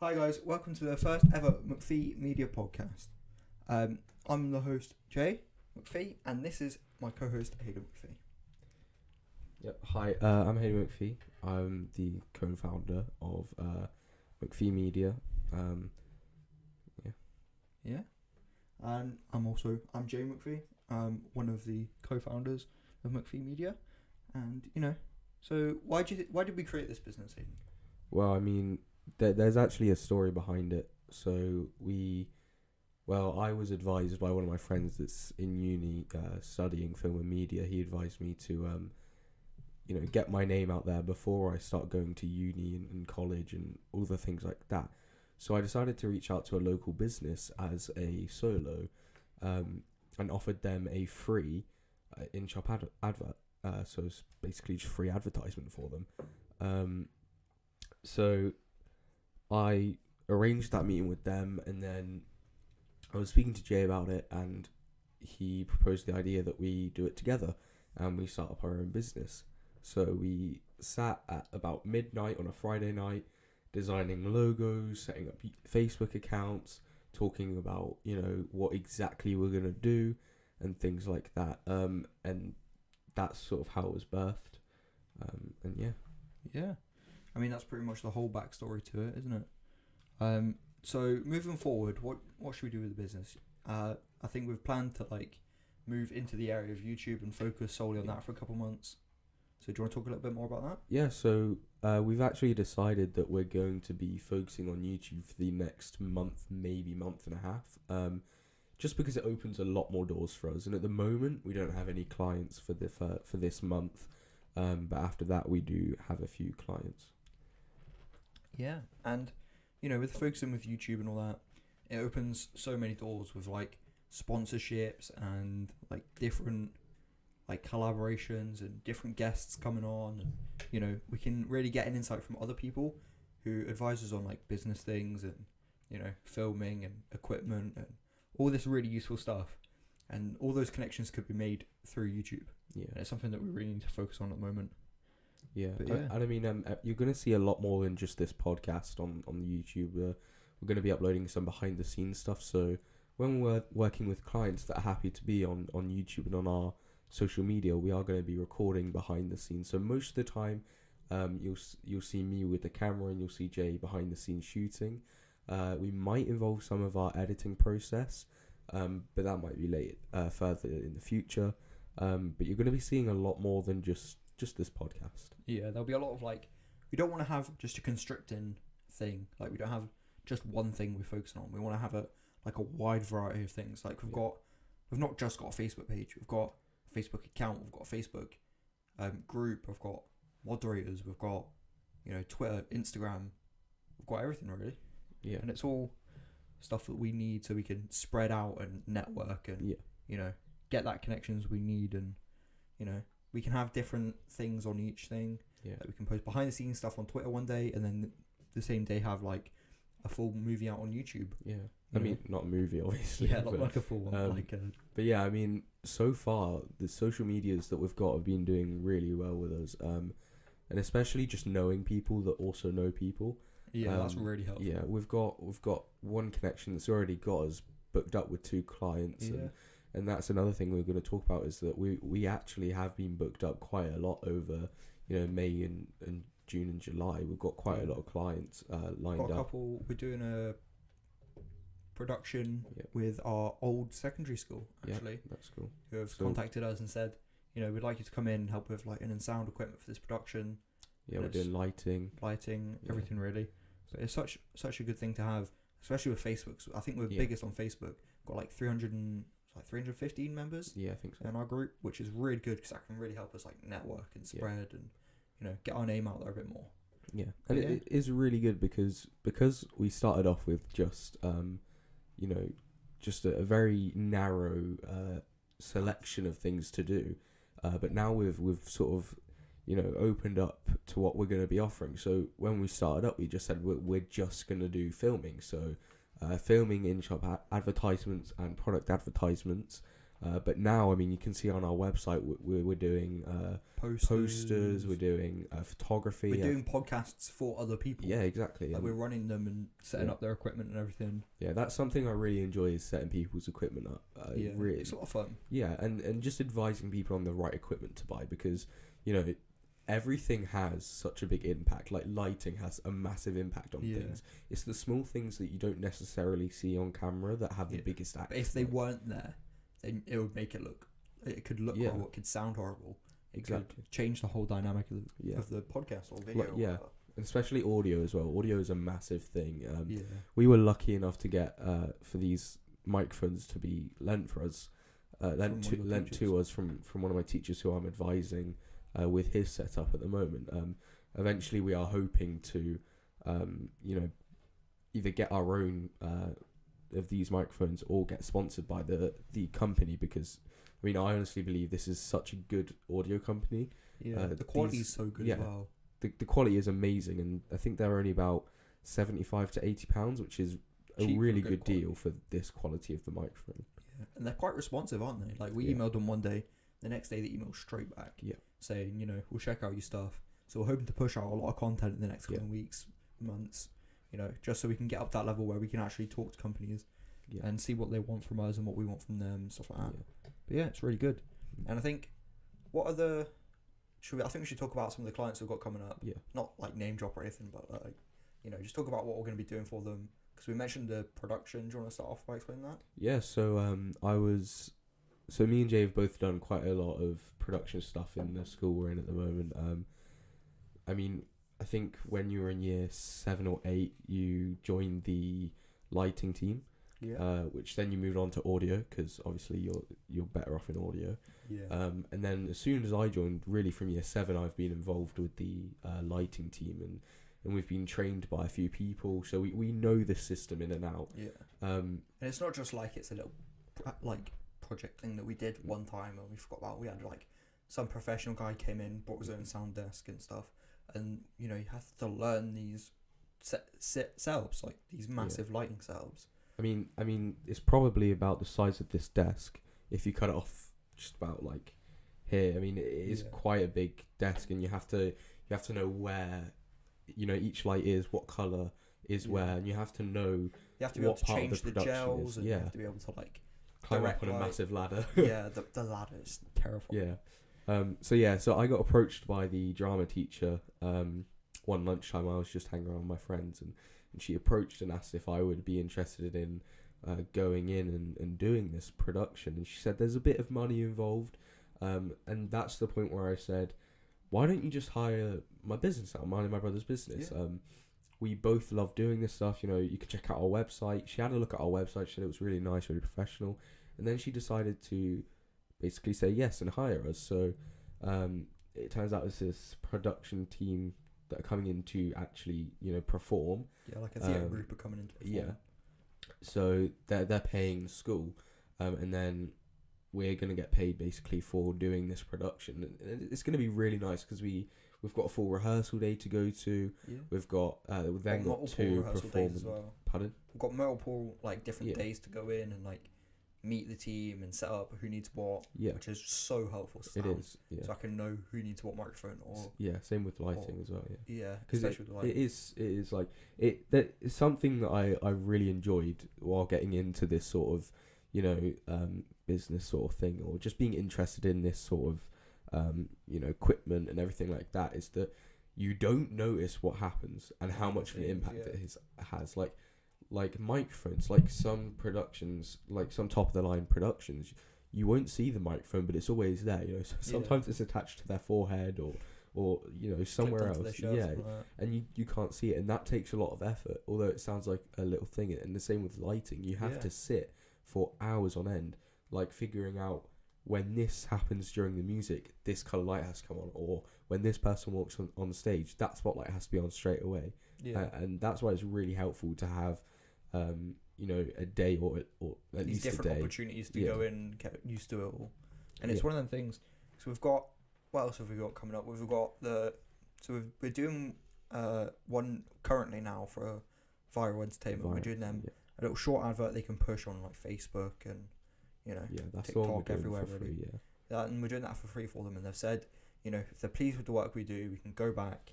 Hi guys, welcome to the first ever McPhie Media Podcast. I'm the host Jay McPhie, and this is my co-host Hayden McPhie. Yep. Hi, I'm Hayden McPhie. I'm the co-founder of McPhie Media. Yeah, and I'm Jay McPhie. One of the co-founders of McPhie Media, and so why did we create this business, Hayden? Well, I mean, there's actually a story behind it. So I was advised by one of my friends that's in uni studying film and media. He advised me to get my name out there before I start going to uni and college and all the things like that. So I decided to reach out to a local business as a solo, and offered them a free in-shop advert. So it's basically just free advertisement for them. So I arranged that meeting with them, and then I was speaking to Jay about it, and he proposed the idea that we do it together and we start up our own business. So we sat at about midnight on a Friday night, designing logos, setting up Facebook accounts, talking about, what exactly we're going to do and things like that. And that's sort of how it was birthed. And yeah. Yeah, I mean that's pretty much the whole backstory to it, isn't it? So moving forward, what should we do with the business? I think we've planned to move into the area of YouTube and focus solely on that for a couple months. So do you want to talk a little bit more about that? Yeah, so we've actually decided that we're going to be focusing on YouTube for the next month, maybe month and a half, just because it opens a lot more doors for us. And at the moment, we don't have any clients for this month, but after that, we do have a few clients. Yeah, and with focusing with YouTube and all that, it opens so many doors with sponsorships and different collaborations and different guests coming on, and we can really get an insight from other people who advise us on business things and filming and equipment and all this really useful stuff, and all those connections could be made through YouTube. Yeah, and it's something that we really need to focus on at the moment. Yeah, but yeah. And I mean, you're going to see a lot more than just this podcast on the YouTube. We're going to be uploading some behind the scenes stuff, so when we're working with clients that are happy to be on YouTube and on our social media, we are going to be recording behind the scenes. So most of the time, you'll see me with the camera and you'll see Jay behind the scenes shooting. We might involve some of our editing process, but that might be further in the future. But you're going to be seeing a lot more than just this podcast. Yeah, there'll be a lot of we don't want to have just a constricting thing. We don't have just one thing we're focusing on. We want to have a wide variety of things. We've not just got a Facebook page. We've got a Facebook account. We've got a Facebook group. We've got moderators. We've got Twitter, Instagram. We've got everything really. Yeah, and it's all stuff that we need so we can spread out and network and get that connections we need, and we can have different things on each thing. Yeah, we can post behind the scenes stuff on Twitter one day, and then the same day have a full movie out on YouTube. Yeah, I mean not a movie obviously. Yeah, not a full one. But yeah, I mean so far the social medias that we've got have been doing really well with us, and especially just knowing people that also know people. Yeah, that's really helpful. Yeah, we've got one connection that's already got us booked up with 2 clients. Yeah. And that's another thing we're going to talk about, is that we actually have been booked up quite a lot over May and June and July. We've got quite a lot of clients lined got a up. couple. We're doing a production with our old secondary school, actually. Yeah, that's cool. Who have contacted us and said, we'd like you to come in and help with lighting and sound equipment for this production. Yeah, we're doing lighting, everything really. But it's such a good thing to have, especially with Facebook. So I think we're biggest on Facebook. Got 315 members. Yeah, I think so. In our group, which is really good because that can really help us network and spread and get our name out there a bit more. Yeah, and it is really good because we started off with just just a very narrow selection of things to do, but now we've sort of opened up to what we're going to be offering. So when we started up, we just said we're just going to do filming. So filming in-shop advertisements and product advertisements, But now, I mean, you can see on our website we're doing posters, we're doing photography. We're doing podcasts for other people. Yeah, exactly. Like we're running them and setting up their equipment and everything. Yeah, that's something I really enjoy, is setting people's equipment up. Really, it's a lot of fun. Yeah, and just advising people on the right equipment to buy, because, you know, everything has such a big impact. Like lighting has a massive impact on things. It's the small things that you don't necessarily see on camera that have the biggest impact. But if they weren't there, then it would make it look. It could look horrible. It could sound horrible. It could change the whole dynamic of the podcast or video. And especially audio as well. Audio is a massive thing. We were lucky enough to get for these microphones to be lent for us, lent to us from one of my teachers who I'm advising with his setup at the moment. Eventually, we are hoping to, either get our own of these microphones or get sponsored by the company, because I mean, I honestly believe this is such a good audio company. The quality is so good as well. The quality is amazing, and I think they're only about £75 to £80, which is a really good deal for this quality of the microphone. Yeah, and they're quite responsive, aren't they? Like we emailed them one day, the next day they emailed straight back. Saying, you know, we'll check out your stuff. So we're hoping to push out a lot of content in the next coming weeks, months. You know, just so we can get up that level where we can actually talk to companies and see what they want from us and what we want from them and stuff like that. But yeah, it's really good. And I think, what are the... I think we should talk about some of the clients we've got coming up. Not like name drop or anything, but like, you know, just talk about what we're going to be doing for them. Because we mentioned the production. Do you want to start off by explaining that? Yeah, so So me and Jay have both done quite a lot of production stuff in the school we're in at the moment. I mean, I think when you were in year 7 or 8, you joined the lighting team, which then you moved on to audio, because obviously you're better off in audio. And then as soon as I joined, really from year 7, I've been involved with the lighting team, and we've been trained by a few people, so we know the system in and out. And it's not just like it's a little project thing that we did one time and we forgot about. We had like some professional guy came in, brought his own sound desk and stuff, and you know, you have to learn these setups, like these massive lighting setups. I mean, it's probably about the size of this desk. If you cut it off just about like here, I mean, it is quite a big desk, and you have to know where, you know, each light is, what color is where, and you have to know. You have to be able to change the gels, and you have to be able to like climb up on a massive ladder. The ladder is terrifying. So I got approached by the drama teacher one lunchtime. I was just hanging around with my friends, and she approached and asked if I would be interested in going in and doing this production. And she said there's a bit of money involved, and that's the point where I said, why don't you just hire my business out? Mine and my brother's business. We both love doing this stuff. You know, you can check out our website. She had a look at our website. She said it was really nice, really professional. And then she decided to basically say yes and hire us. So it turns out it's this production team that are coming in to actually, you know, perform. Yeah, like a theatre group are coming in to perform. Yeah. So they're paying the school, and then we're going to get paid basically for doing this production. And it's going to be really nice because we've got a full rehearsal day to go to. We've got we've then got 2 performances. Well. Pardon? We've got multiple like different days to go in and like meet the team and set up who needs what, which is so helpful. It is, so I can know who needs what microphone or same with lighting as well. Because it is like that is something that I really enjoyed while getting into this sort of, you know, business sort of thing, or just being interested in this sort of you know, equipment and everything like that, is that you don't notice what happens and how much of an impact it has. Like microphones, like some productions, like some top of the line productions, you won't see the microphone, but it's always there. You know, so sometimes it's attached to their forehead or you know, somewhere else. And you can't see it, and that takes a lot of effort. Although it sounds like a little thing, and the same with lighting. You have to sit for hours on end, like figuring out when this happens during the music, this colour light has to come on, or when this person walks on stage, that spotlight has to be on straight away. And that's why it's really helpful to have you know, a day or at least a day. Different opportunities to go in and get used to it all. And it's one of them things. So we've got, what else have we got coming up? We've got we're doing one currently now for Viral Entertainment. We're doing them a little short advert they can push on like Facebook and you know, Yeah, that's the one we're TikTok, doing everywhere for really. free, yeah. And we're doing that for free for them, and they've said, you know, if they're pleased with the work we do, we can go back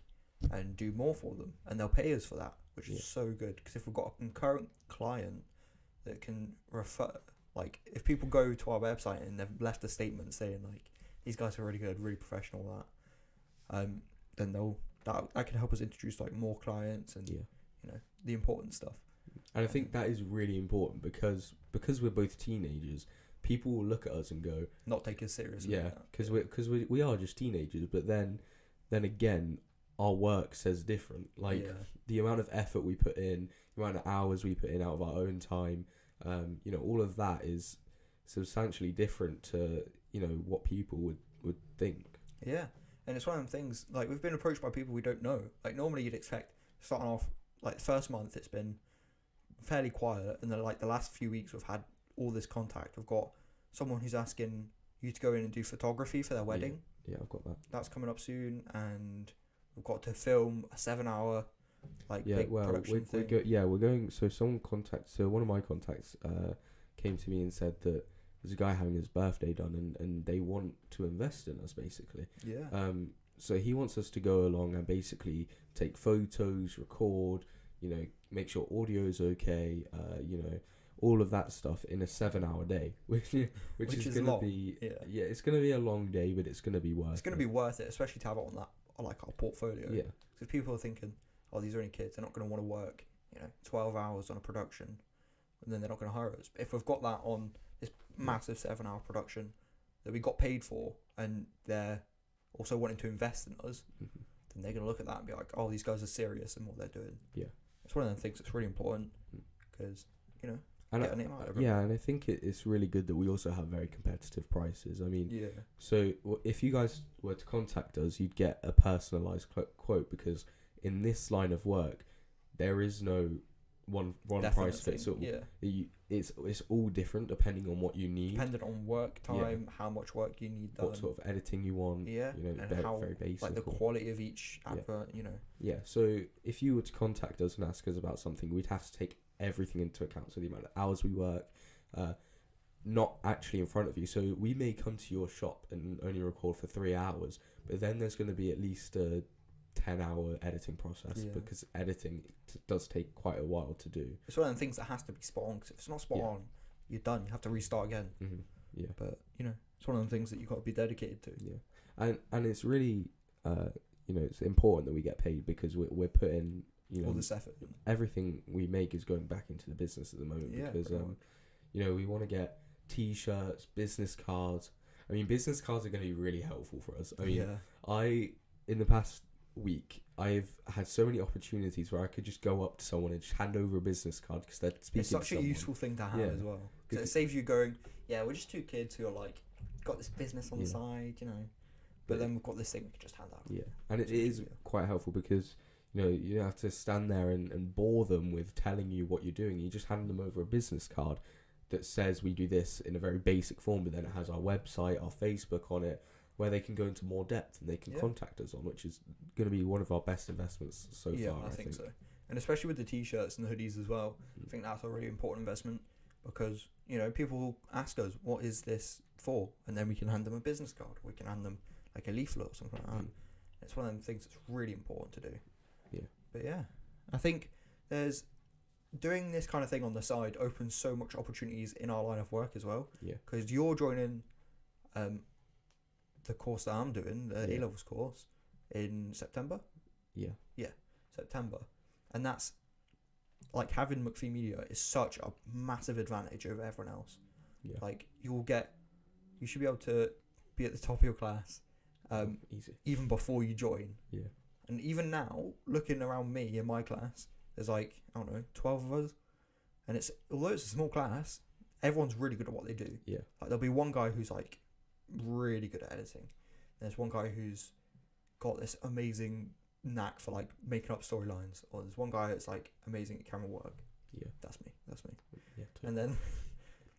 and do more for them, and they'll pay us for that, which is so good. Because if we've got a concurrent client that can refer, like, if people go to our website and they've left a statement saying like, these guys are really good, really professional, then that can help us introduce like more clients and you know, the important stuff. And I think that is really important because we're both teenagers. People will look at us and go, not take us seriously. Yeah, because we are just teenagers. But then again, our work says different. Like the amount of effort we put in, the amount of hours we put in out of our own time, you know, all of that is substantially different to, you know, what people would think. Yeah, and it's one of them things. Like, we've been approached by people we don't know. Like, normally you'd expect starting off like the first month it's been fairly quiet, and then like the last few weeks we've had all this contact. We've got someone who's asking you to go in and do photography for their wedding. Yeah, I've got that. That's coming up soon, and we've got to film a 7-hour big production thing. We're going. So one of my contacts came to me and said that there's a guy having his birthday done, and they want to invest in us basically. Yeah. So he wants us to go along and basically take photos, record, you know, make sure audio is okay, you know, all of that stuff in a 7-hour day, which is going to be it's going to be a long day, but it's going to be worth it. It's going to be worth it, especially to have it on that, on like our portfolio. Yeah. Because people are thinking, oh, these are only kids, they're not going to want to work, you know, 12 hours on a production, and then they're not going to hire us. But if we've got that on this massive 7-hour production that we got paid for, and they're also wanting to invest in us, then they're going to look at that and be like, oh, these guys are serious in what they're doing. Yeah. It's one of them things that's really important because, you know, and get a name out of it. Yeah, and I think it's really good that we also have very competitive prices. I mean, so if you guys were to contact us, you'd get a personalised quote, because in this line of work, there is no one price fits all. Yeah. It's all different depending on what you need. Depending on work time, how much work you need done. What sort of editing you want. Yeah. You know, and how, very basic. like the quality of each advert, you know. Yeah, so if you were to contact us and ask us about something, we'd have to take everything into account. So the amount of hours we work, not actually in front of you. So we may come to your shop and only record for 3 hours, but then there's going to be at least a 10-hour editing process because editing does take quite a while to do. It's one of the things that has to be spot on, because if it's not spot on, you're done. You have to restart again. Yeah. But, you know, it's one of the things that you've got to be dedicated to. Yeah. And it's really, you know, it's important that we get paid because we're putting, you know, all this effort. Everything we make is going back into the business at the moment because, you know, we want to get T-shirts, business cards. I mean, business cards are going to be really helpful for us. I mean, in the past week, I've had so many opportunities where I could just go up to someone and just hand over a business card because they're speaking to someone. It's such a useful thing to have as well. Because it saves you going, we're just two kids who are like, got this business on the side, you know. But then we've got this thing we can just hand out. Yeah, and it is quite helpful because, you know, you don't have to stand there and bore them with telling you what you're doing. You just hand them over a business card that says we do this in a very basic form, but then it has our website, our Facebook on it, where they can go into more depth and they can contact us on, which is going to be one of our best investments so far. I think so. And especially with the T-shirts and the hoodies as well, I think that's a really important investment because, you know, people will ask us, what is this for? And then we can hand them a business card. We can hand them like a leaflet or something like that. It's one of them things that's really important to do. Yeah. But I think there's doing this kind of thing on the side opens so much opportunities in our line of work as well. Yeah. Because you're joining the course that I'm doing, the A-levels course, in September. Yeah, September. And that's, like, having McPhie Media is such a massive advantage over everyone else. Yeah. Like, you should be able to be at the top of your class easy, even before you join. Yeah. And even now, looking around me in my class, there's like, I don't know, 12 of us. And although it's a small class, everyone's really good at what they do. Yeah. Like, there'll be one guy who's like really good at editing. There's one guy who's got this amazing knack for like making up storylines. Or there's one guy that's like amazing at camera work. Yeah. That's me. Yeah. And then,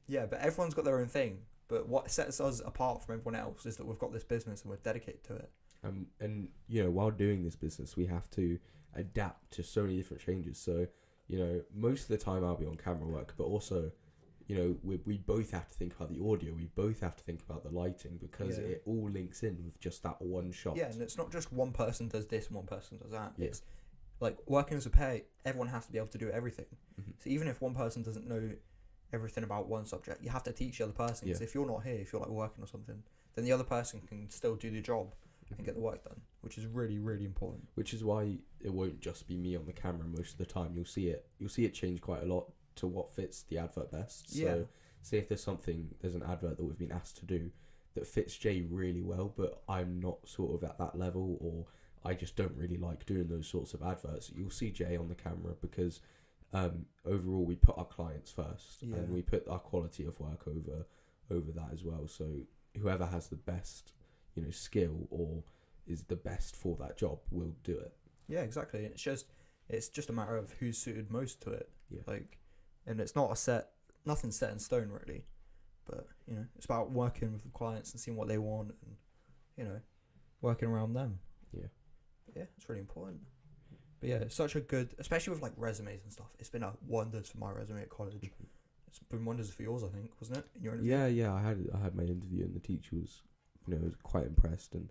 but everyone's got their own thing. But what sets us apart from everyone else is that we've got this business and we're dedicated to it. And you know, while doing this business, we have to adapt to so many different changes. So, you know, most of the time I'll be on camera work, but also, you know, we both have to think about the audio, we both have to think about the lighting, because it all links in with just that one shot. Yeah, and it's not just one person does this and one person does that. Yeah. It's like working as a pair, everyone has to be able to do everything. Mm-hmm. So even if one person doesn't know everything about one subject, you have to teach the other person. Because if you're not here, if you're like working or something, then the other person can still do the job and get the work done, which is really, really important. Which is why it won't just be me on the camera most of the time. You'll see it change quite a lot to what fits the advert best. So say if there's an advert that we've been asked to do that fits Jay really well, but I'm not sort of at that level, or I just don't really like doing those sorts of adverts, you'll see Jay on the camera, because overall we put our clients first, and we put our quality of work over that as well. So whoever has the best, you know, skill or is the best for that job will do it. Yeah, exactly. It's just a matter of who's suited most to it. Yeah. Like, and it's not nothing's set in stone really, but you know, it's about working with the clients and seeing what they want, and you know, working around them. Yeah, it's really important. But yeah, it's such a good, especially with like resumes and stuff. It's been wonders for my resume at college. Mm-hmm. It's been wonders for yours, I think, wasn't it? In your interview? Yeah. I had my interview, and the teacher was, you know, quite impressed, and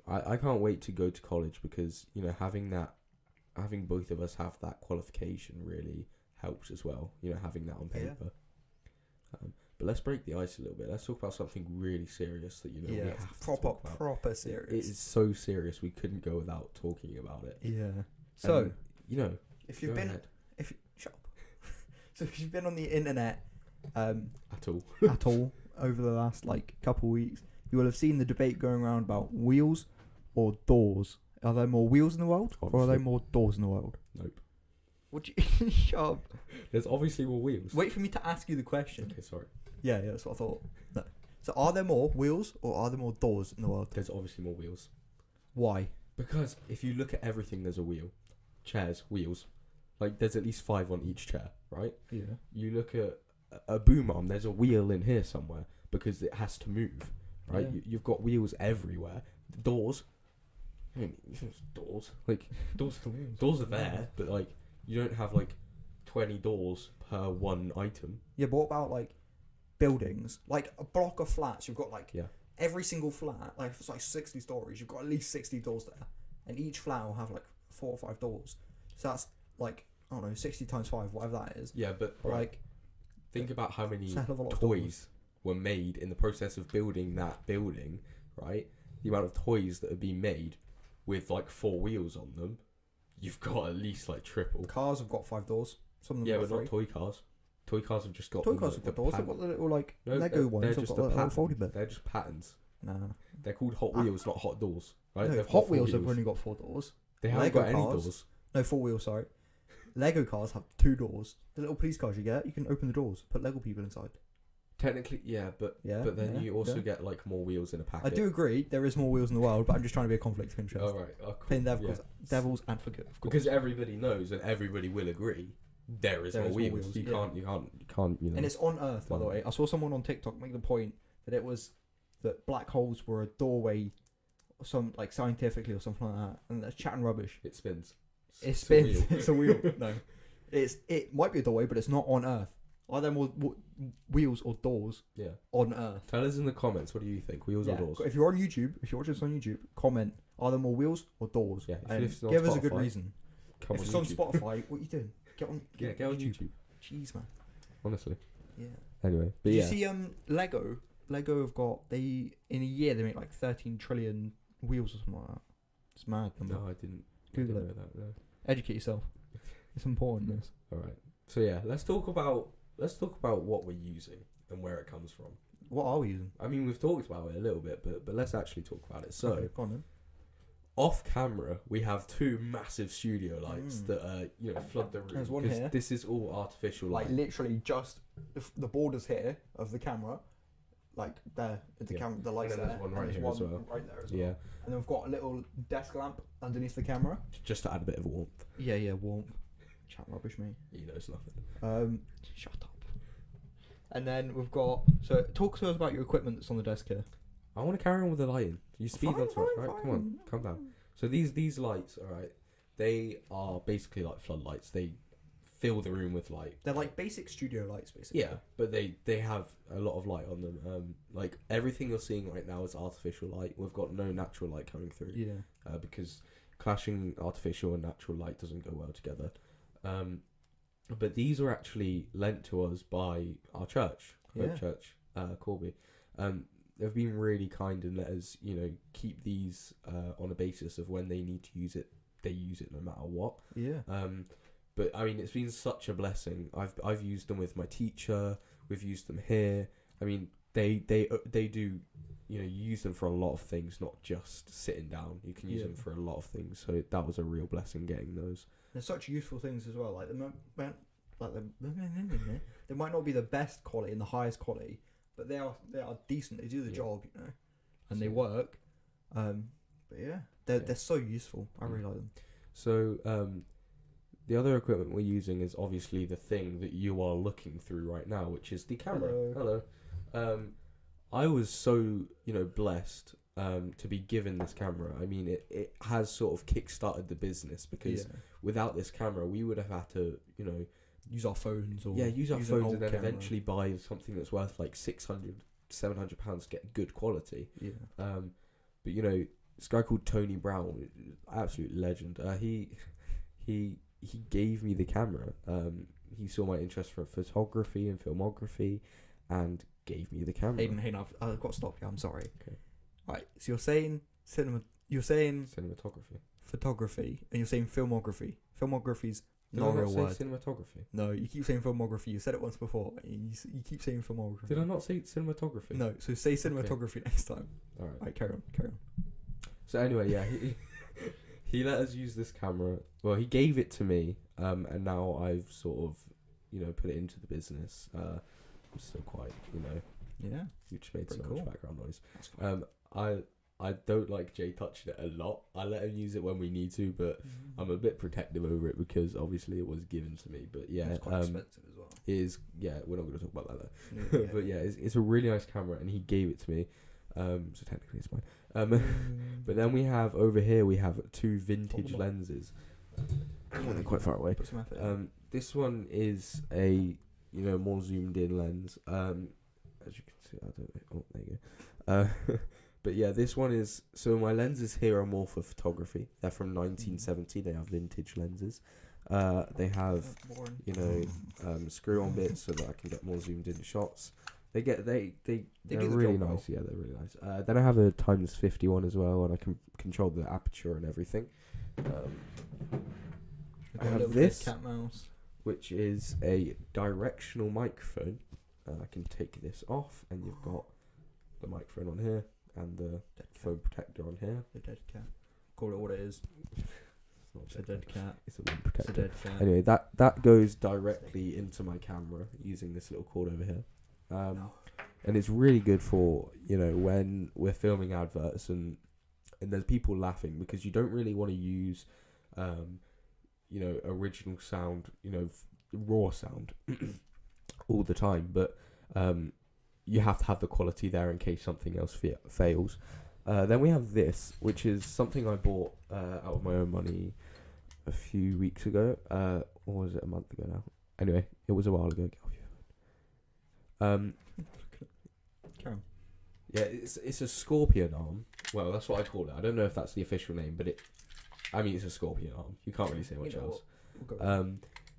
I can't wait to go to college, because you know, having both of us have that qualification really helps as well. You know, having that on paper. But let's break the ice a little bit. Let's talk about something really serious that, you know, we have to talk about. Proper serious. It is so serious we couldn't go without talking about it. Yeah. So, you know, if you've been, shut up. So if you've been on the internet, at all over the last like couple of weeks, you will have seen the debate going around about wheels or doors. Are there more wheels in the world, or are there more doors in the world? Nope. Would you shut up? There's obviously more wheels. Wait for me to ask you the question. Okay, sorry. Yeah, that's what I thought. No. So are there more wheels or are there more doors in the world? There's obviously more wheels. Why? Because if you look at everything, there's a wheel. Chairs, wheels. Like, there's at least 5 on each chair, right? Yeah. You look at a boom arm, there's a wheel in here somewhere, because it has to move, right? Yeah. You've got wheels everywhere. The doors. I mean, doors. Like, doors are there, but, like, you don't have, like, 20 doors per one item. Yeah, but what about, like, buildings? Like, a block of flats, you've got, like, every single flat, like, if it's, like, 60 stories, you've got at least 60 doors there. And each flat will have, like, 4 or 5 doors. So that's, like, I don't know, 60 times 5, whatever that is. Yeah, but, like, think about how many toys toys were made in the process of building that building, right? The amount of toys that have been made with, like, 4 wheels on them, you've got at least, like, triple. Cars have got 5 doors. Some of them Yeah, got but 3. not toy cars. Toy cars have just got... Toy cars have got doors. They've got the little, like, Lego ones. They're They've just got a the little folding bit. They're just patterns. Nah. They're called Hot Wheels, not Hot Doors. Right? No, They've got Hot 4 Wheels have only got 4 doors. They haven't Lego got any cars- doors. No, 4 wheels, sorry. Lego cars have 2 doors. The little police cars you get, you can open the doors, put Lego people inside. Technically, yeah, but then you also get, like, more wheels in a packet. I do agree, there is more wheels in the world, but I'm just trying to be a conflict of interest. Oh, right. Oh, cool. Playing devil's advocate, of course. Because everybody knows and everybody will agree there is more wheels. You can't, you know. And it's on Earth, by the way. I saw someone on TikTok make the point that black holes were a doorway, some like scientifically or something like that, and that's chatting rubbish. It spins. It spins. It's a wheel. No, it might be a doorway, but it's not on Earth. Are there more wheels or doors? Yeah. On Earth. Tell us in the comments. What do you think? Wheels or doors? If you're on YouTube, if you're watching this on YouTube, comment. Are there more wheels or doors? Yeah. And give us a good reason. If it's on Spotify, what are you doing? Get on YouTube. Jeez, man. Honestly. Yeah. Anyway, but Did you see Lego? Lego have got in a year they make like 13 trillion wheels or something like that. It's mad. No, I didn't. Google it. Know that, no. Educate yourself. It's important. This. All right. So yeah, let's talk about what we're using and where it comes from. What are we using? I mean, we've talked about it a little bit, but let's actually talk about it. So, okay, go on then. Off camera, we have 2 massive studio lights that flood the room. There's one here. This is all artificial light. Like literally just the borders here of the camera, like there, the lights and there. There's one right here as well. Right there as well. Yeah. And then we've got a little desk lamp underneath the camera. Just to add a bit of warmth. Yeah, warmth. Chat rubbish, mate. He knows nothing. Shut up. And then we've got... So, talk to us about your equipment that's on the desk here. I want to carry on with the lighting. You speed on to us, right? Fine. Come on, calm down. So these lights, all right, they are basically like floodlights. They fill the room with light. They're like basic studio lights, basically. Yeah, but they have a lot of light on them. Like everything you're seeing right now is artificial light. We've got no natural light coming through. Yeah. Because clashing artificial and natural light doesn't go well together. But these were actually lent to us by our church, Hope Church, Corby. They've been really kind and let us, keep these on a basis of when they need to use it, they use it no matter what. Yeah. But I mean, it's been such a blessing. I've used them with my teacher. We've used them here. I mean, they do, you use them for a lot of things, not just sitting down. You can use them for a lot of things. So that was a real blessing getting those. They're such useful things as well. Like they might not be the best quality and the highest quality, but they are decent. They do the job, and they work. But yeah, they're so useful. I really like them. So the other equipment we're using is obviously the thing that you are looking through right now, which is the camera. Hello. I was so blessed to be given this camera. I mean, it has sort of kick-started the business because without this camera, we would have had to use our phones or use our phones and then camera. eventually buy something that's worth like £600-700 to get good quality. But this guy called Tony Brown, absolute legend. He gave me the camera. He saw my interest for photography and filmography, and gave me the camera. Hayden, I've got to stop you. I'm sorry. Okay. Right. So you're saying cinema. You're saying cinematography, photography, and you're saying filmography. Filmography's Did not I a not real say word. cinematography? No, you keep saying filmography. You said it once before. You keep saying filmography. Did I not say cinematography? No. So say cinematography next time. All right. Right. Carry on. So anyway, yeah, he let us use this camera. Well, he gave it to me, and now I've sort of, put it into the business. I'm still quite, Yeah. you just made Pretty so cool. much background noise. I don't like Jay touching it a lot. I let him use it when we need to, but I'm a bit protective over it because obviously it was given to me. But yeah, It's quite expensive as well. it is. Yeah, we're not going to talk about that though. Yeah. But yeah, it's a really nice camera, and he gave it to me. So technically it's mine. But then we have over here two vintage lenses. They're quite far away. Put some effort in. This one is a more zoomed in lens. As you can see, I don't know. Oh, there you go. But yeah, this one is. So my lenses here are more for photography. They're from 1970. They have vintage lenses. They have screw-on bits so that I can get more zoomed in shots. They're really nice. Yeah, they're really nice. Then I have a ×51 as well, and I can control the aperture and everything. I have this cat mouse, which is a directional microphone. I can take this off, and you've got the microphone on here and the phone protector on here. The dead cat. Call it what it is. It's a dead cat. It's a wind protector. It's a dead cat. Anyway, that goes directly into my camera using this little cord over here. And it's really good for when we're filming adverts and there's people laughing, because you don't really want to use original sound, raw sound all the time, but you have to have the quality there in case something else fails. Then we have this, which is something I bought out of my own money a few weeks ago, or was it a month ago now? Anyway, it was a while ago. Yeah, it's a scorpion arm. Well, that's what I call it. I don't know if that's the official name, but it's a scorpion arm. You can't really say much else.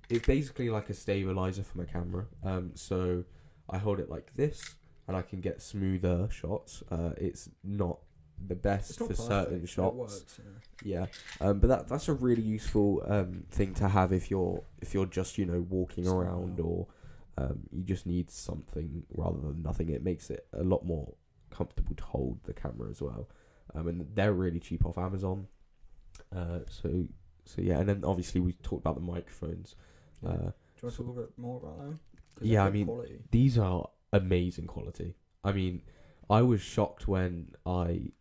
It's basically like a stabilizer for my camera. So I hold it like this, and I can get smoother shots. It's not the best for certain shots. It works, yeah. But that's a really useful thing to have if you're just walking around, or you just need something rather than nothing. It makes it a lot more comfortable to hold the camera as well. And they're really cheap off Amazon. So yeah, and then obviously we talked about the microphones. Do you want to talk a bit more about them? Yeah, I mean, these are amazing quality. I mean, I was shocked when I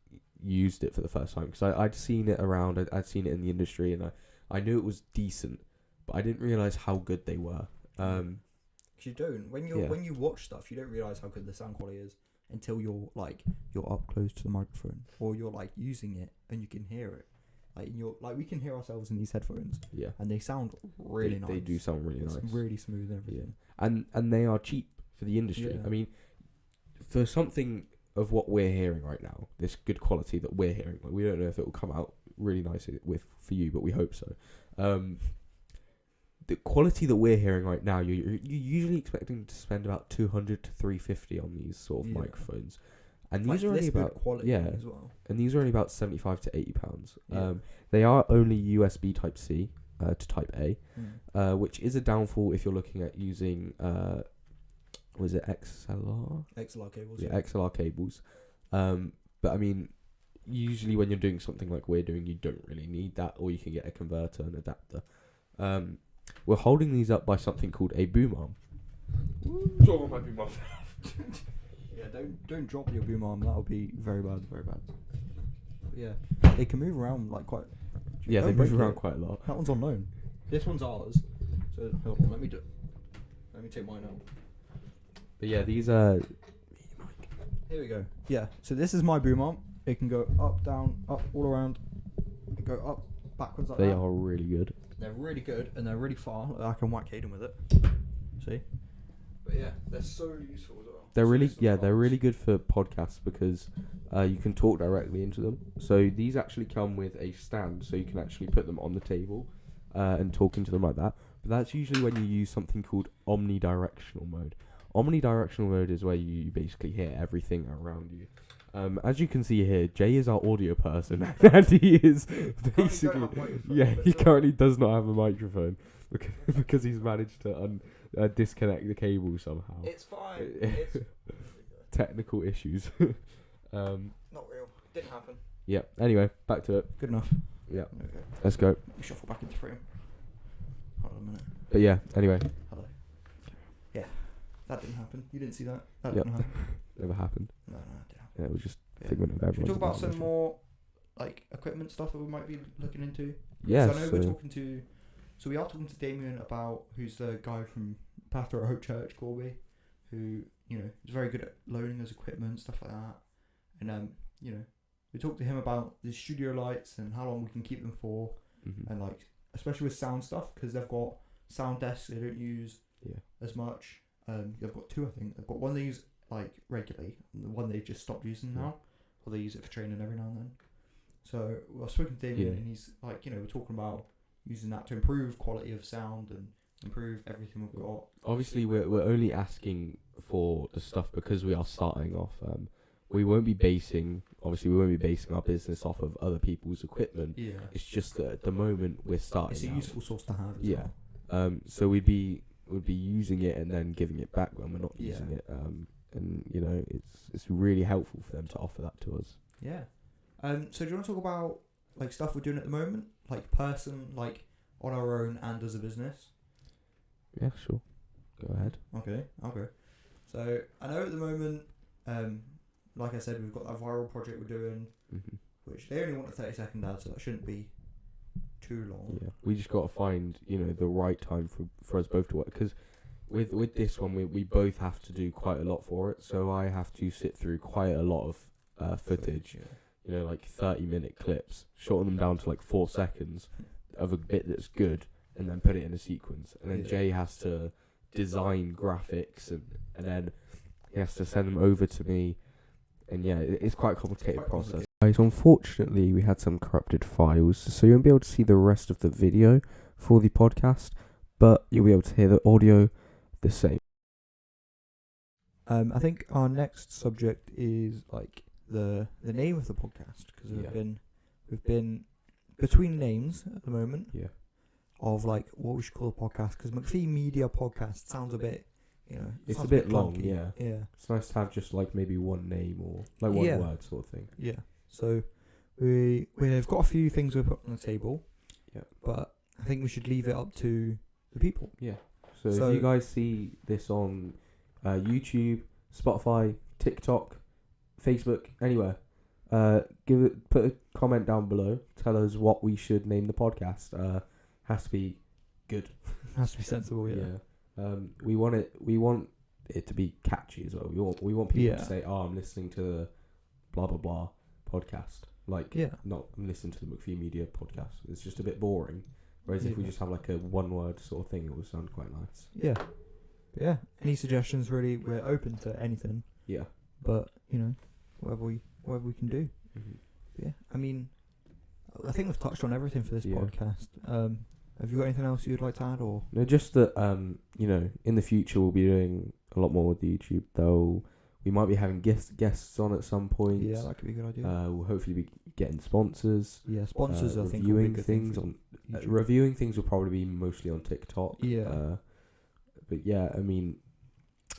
used it for the first time, because I'd seen it around, I'd seen it in the industry, and I knew it was decent, but I didn't realise how good they were. You don't. When you watch stuff, you don't realise how good the sound quality is until you're up close to the microphone, or you're using it and you can hear it. like in your we can hear ourselves in these headphones, Yeah. and they sound really nice. They do sound really it's nice. really smooth and everything. And they are cheap for the industry. Yeah. I mean, for something of what we're hearing right now, this good quality that we're hearing, like, we don't know if it will come out really nice for you, but we hope so. The quality that we're hearing right now, you're usually expecting to spend about $200 to $350 on these sort of microphones, and these are only about quality as well. And these are only about £75 to £80. Yeah. They are only USB Type C to Type A, which is a downfall if you're looking at using was it XLR? XLR cables. Yeah, XLR cables. But I mean, usually when you're doing something like we're doing, you don't really need that, or you can get a converter and adapter. We're holding these up by something called a boom arm. Drop my boom arm. Yeah, don't drop your boom arm. That'll be very bad. Very bad. But yeah, they can move around like quite. Yeah, they move around quite a lot. That one's unknown. This one's ours. So hold on, let me take mine out. But yeah, these are. Here we go. Yeah, so this is my boom arm. It can go up, down, up, all around. Go up, backwards like that. They are really good. They're really good and they're really far. I can whack Hayden with it. See? But yeah, they're so useful as well. They're really good for podcasts because you can talk directly into them. So these actually come with a stand, so you can actually put them on the table and talk into them like that. But that's usually when you use something called omnidirectional mode. Omnidirectional mode is where you basically hear everything around you. As you can see here, Jay is our audio person, and he is basically he currently does not have a microphone because he's managed to disconnect the cable somehow. It's fine. It's technical issues. not real. Didn't happen. Yeah. Anyway, back to it. Good enough. Yeah. Okay. Let's go. You shuffle back into frame. Hold on a minute. But yeah. Anyway. Hello. Yeah. That didn't happen. You didn't see that. That Yep. didn't happen. Never happened. No, it didn't happen. Yeah, it was just Yeah. figment of everyone's Should we talk about some imagination. more like equipment stuff that we might be looking into? Yeah. So I know we're talking to. So we are talking to Damien about who's the guy from Pastor at Hope Church, Corby, who is very good at loaning us equipment, stuff like that. And we talked to him about the studio lights and how long we can keep them for, and like especially with sound stuff because they've got sound desks they don't use as much. They've got two, I think. They've got one they use like regularly, and the one they just stopped using now, or they use it for training every now and then. So I was speaking to Damien, and he's like, we're talking about using that to improve quality of sound and improve everything we've got. Obviously, we're only asking for the stuff because we are starting off. We won't be basing our business off of other people's equipment. Yeah, It's just that at the moment we're starting. it's a out. useful source to have. As well. So we'd be using it and then giving it back when we're not using it. And it's really helpful for them to offer that to us. Yeah. So do you want to talk about like stuff we're doing at the moment, like like on our own and as a business? Yeah, sure. Go ahead. Okay. So I know at the moment, like I said, we've got that viral project we're doing, which they only want a 30-second ad, so that shouldn't be too long. Yeah, we just got to find the right time for us both to work, because with this one we both have to do quite a lot for it. So I have to sit through quite a lot of footage, like 30-minute clips, shorten them down to like 4 seconds of a bit that's good, and then put it in a sequence. And then Jay has to design graphics, and then he has to send them over to me. And it's quite a complicated process. Guys, unfortunately, we had some corrupted files, so you won't be able to see the rest of the video for the podcast, but you'll be able to hear the audio the same. I think our next subject is like the name of the podcast, because we've been between names at the moment. Yeah. Of like what we should call the podcast, because McPhie Media Podcast sounds a bit, it's a bit long. clunky. Yeah. It's nice to have just like maybe one name or like one word sort of thing. Yeah. So we've got a few things we've put on the table. Yeah. But I think we should leave it up to the people. Yeah. So if you guys see this on YouTube, Spotify, TikTok, Facebook, anywhere, put a comment down below. Tell us what we should name the podcast. Has to be good. Has to be sensible. Yeah. We want it to be catchy as well. We want people to say, "Oh, I'm listening to the blah blah blah podcast." Like, not listen to the McPhie Media podcast. It's just a bit boring. Whereas if we just have like a one-word sort of thing, it would sound quite nice. Yeah. But yeah. Any suggestions? Really, we're open to anything. Yeah. But whatever we can do. Mm-hmm. Yeah. I mean, I think we've touched on everything for this podcast. Have you got anything else you'd like to add, or? No, just that in the future we'll be doing a lot more with YouTube. Though we might be having guests on at some point. Yeah, that could be a good idea. We'll hopefully be getting sponsors. Yeah, sponsors. I think reviewing things on reviewing things will probably be mostly on TikTok. Yeah. But yeah, I mean,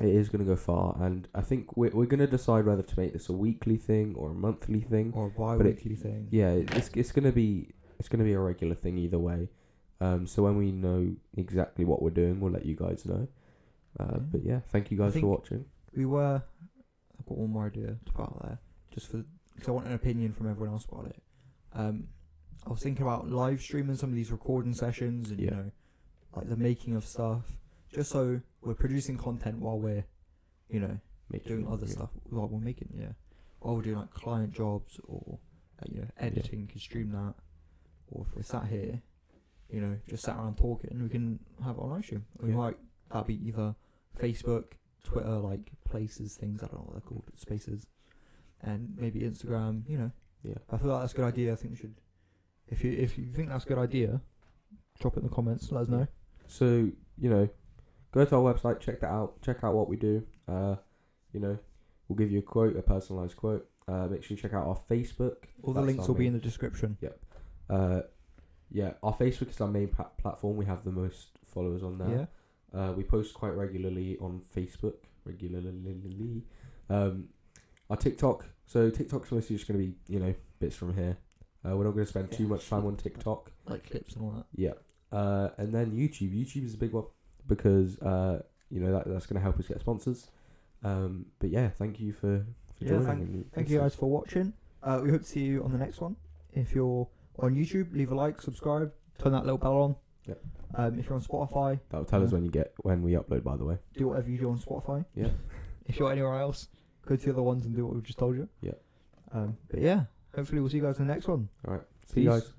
it is going to go far, and I think we're going to decide whether to make this a weekly thing or a monthly thing or a bi-weekly thing. Yeah, it's going to be a regular thing either way. So when we know exactly what we're doing, we'll let you guys know. But yeah, thank you guys for watching. I've got one more idea to put out there, just because I want an opinion from everyone else about it. I was thinking about live streaming some of these recording sessions and like the making of stuff, just so we're producing content while we're, doing other stuff while we're making, while we're doing like client jobs or editing, can stream that, or if we're sat here, just sat around talking, we can have it on live stream. We might that'll be either Facebook, Twitter, like places, things, I don't know what they're called, spaces, and maybe Instagram. I feel like that's a good idea. I think we should. If you think that's a good idea, drop it in the comments. Let us know. So go to our website, check that out. Check out what we do. We'll give you a quote, a personalised quote. Make sure you check out our Facebook. All the links will be in the description. Yep. Our Facebook is our main platform. We have the most followers on there. Yeah. We post quite regularly on Facebook. Our TikTok. So TikTok's mostly just going to be, bits from here. We're not going to spend too much time on TikTok. Like clips and all that. Yeah. And then YouTube. YouTube is a big one because, that's going to help us get sponsors. But yeah, thank you for joining. Thank you guys for watching. We hope to see you on the next one. If you're on YouTube, leave a like, subscribe, turn that little bell on. Yep. If you're on Spotify, that'll tell us when we upload, by the way. Do whatever you do on Spotify. Yeah. If you're anywhere else, go to the other ones and do what we've just told you. Yeah. But yeah, hopefully we'll see you guys in the next one. All right. See you guys.